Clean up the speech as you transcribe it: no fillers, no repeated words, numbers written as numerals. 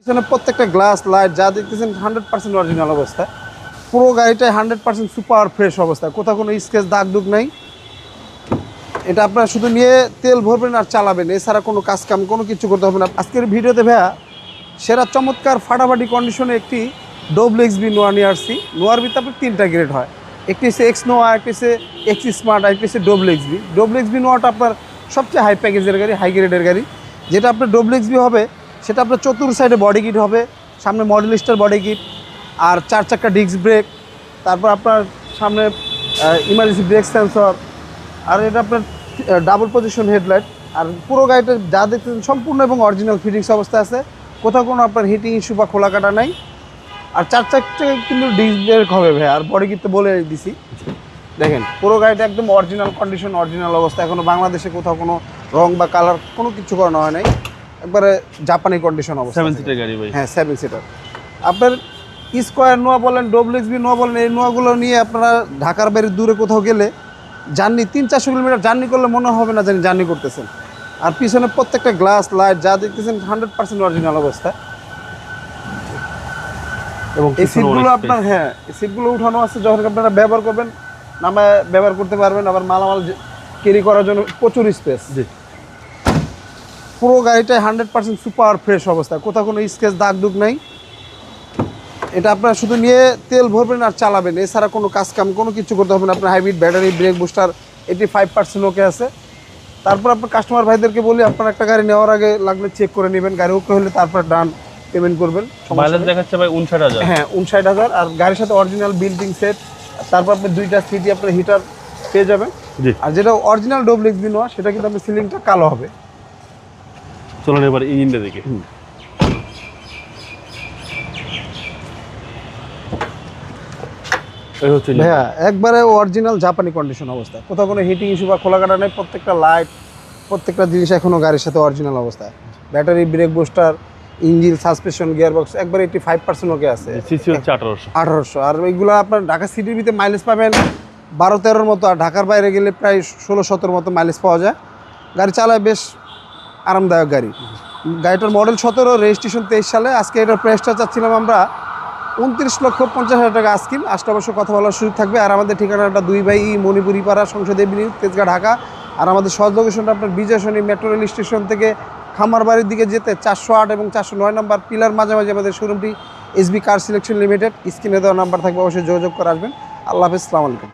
এখানে প্রত্যেকটা glass light যা দেখতেছেন 100% অরিজিনাল অবস্থায়। পুরো গাড়িটাই 100% সুপার ফ্রেশ অবস্থায়, কোথাও কোনো স্কেচ দাগ দুগ নাই। এটা আপনারা শুধু নিয়ে তেল ভরবেন আর চালাবেন, এছাড়া কোনো কাজ কাম কোনো কিছু করতে হবে না। আজকের ভিডিওতে ভাইয়া সেরা চমৎকার ফাটাফাটি কন্ডিশনে একটি WXB নোয়া নিয়ে আসছি। নোয়ার ভিতরে আপনার 3টা গ্রেড হয়, একটি হচ্ছে এক্স নোয়া, একটি হচ্ছে এক্স স্মার্ট, আর একটি হচ্ছে WXB নোয়াটা আপনার সবচেয়ে হাই প্যাকেজের গাড়ি, হাই গ্রেডের গাড়ি। যেটা আপনার WXB হবে সেটা আপনার চতুর সাইডে বডি কিট হবে, সামনে মডেল স্টার বডি কিট, আর 4 চাকা ডিস্ক ব্রেক, তারপর আপনার সামনে ইমার্জেন্সি ব্রেক সেন্সর, আর এটা আপনার ডাবল পজিশন হেডলাইট। আর পুরো গাড়িটা যা দেখতেছেন সম্পূর্ণ এবং অরিজিনাল ফিটিংস অবস্থা আছে, কোথাও কোনো আপনার হিটিং ইস্যু বা খোলা কাটা নাই। আর 4 চাকা কিন্তু ডিস্ক ব্রেক হবে ভাই, আর বডি কিট তো বলে দিছি। দেখেন পুরো গাড়িটা একদম অরিজিনাল কন্ডিশন, অরিজিনাল অবস্থা, এখনো বাংলাদেশে কোথাও কোনো রং বা কালার কোনো কিছু করানো হয় নাই, একবারে জাপানি কন্ডিশন অবস্থা। 7 সিটার গাড়ি ভাই। হ্যাঁ 7 সিটার। আপনার স্কোয়ার নোয়া বলেন, WXB নোয়া বলেন, এই নোয়াগুলো নিয়ে আপনারা ঢাকার বাইরে দূরে কোথাও গেলে জার্নি 300-400 কিলোমিটার জার্নি করলে মনে হবে না জানি জার্নি করতেছেন। আর পিছনে প্রত্যেকটা গ্লাস লাইট যা দেখতেছেন 100% অরিজিনাল অবস্থা। এবং এই সিটগুলো আপনার, হ্যাঁ এই সিটগুলো উঠানো আছে, যখন আপনারা ব্যবহার করবেন নামায় ব্যবহার করতে পারবেন। আবার মালামাল ক্যারি করার জন্য প্রচুর স্পেস। জি, পুরো গাড়িটাই 100% সুপার ফ্রেশ অবস্থা, কোথাও কোনো স্কেচ দাগ দুগ নাই। এটা আপনারা শুধু নিয়ে তেল ভরবেন আর চালাবেন, এছাড়া কোনো কাজ কাম কোনো কিছু করতে হবে না। আপনার হাইব্রিড ব্যাটারি, ব্রেক বুস্টার 85% ওকে আছে। তারপর আপনার কাস্টমার ভাইদেরকে বলি আপনার একটা গাড়ি নেওয়ার আগে লাগলে চেক করে নেবেন, গাড়ি ওকে হলে তারপর ডান পেমেন্ট করবেন। মাইলেজ দেখাচ্ছে ভাই 59,000। হ্যাঁ 59,000। আর গাড়ির সাথে অরিজিনাল বিল্ডিং সেট, তারপর আপনি 2টা সিটি আপনার হিটার পেয়ে যাবেন। জি, আর যেটা অরিজিনাল WXB নোয়া সেটা কিন্তু আপনার সিলিংটা কালো হবে। চলুন এবার ইঞ্জিনটা দেখি। এই হচ্ছে ভাইয়া একবারে অরিজিনাল জাপানি কন্ডিশন অবস্থা, কোথাও কোনো হিটিং ইস্যু বা খোলা কাটা নেই। প্রত্যেকটা লাইট, প্রত্যেকটা জিনিস এখনও গাড়ির সাথে অরিজিনাল অবস্থায়। Battery, brake booster, engine, suspension, gearbox একবারে 85% ওকে আছে। সিসি হচ্ছে 1800। আর এইগুলো আপনার ঢাকা সিটির ভিতরে মাইলেজ পাবেন 12-13 মতো, আর ঢাকার বাইরে গেলে প্রায় 16-17 মতো মাইলেজ পাওয়া যায়। গাড়ি চালায় বেশ আরামদায়ক গাড়ি। গাড়িটার মডেল 17, রেজিস্ট্রেশন 23 সালে। আজকে এটার প্রাইসটা চাচ্ছিলাম আমরা 29,50,000 টাকা আজকিন। আসলে অবশ্য কথা বলার সুযোগ থাকবে। আর আমাদের ঠিকানাটা 2 বাই মণিপুরি পাড়া, সংসদ এভিনিউ, তেজগাঁ, ঢাকা। আর আমাদের সহজ লোকেশনটা আপনার বিজয় সরণি মেট্রো রেল স্টেশন থেকে খামারবাড়ির দিকে যেতে 408 এবং 409 নম্বর পিলার মাঝামাঝি আমাদের শোরুমটি SB কার সিলেকশন লিমিটেড। স্ক্রিনে দেওয়া নাম্বার থাকবে, অবশ্যই যোগাযোগ করে আসবেন। আল্লাহ হাফেজ, আসসালামু আলাইকুম।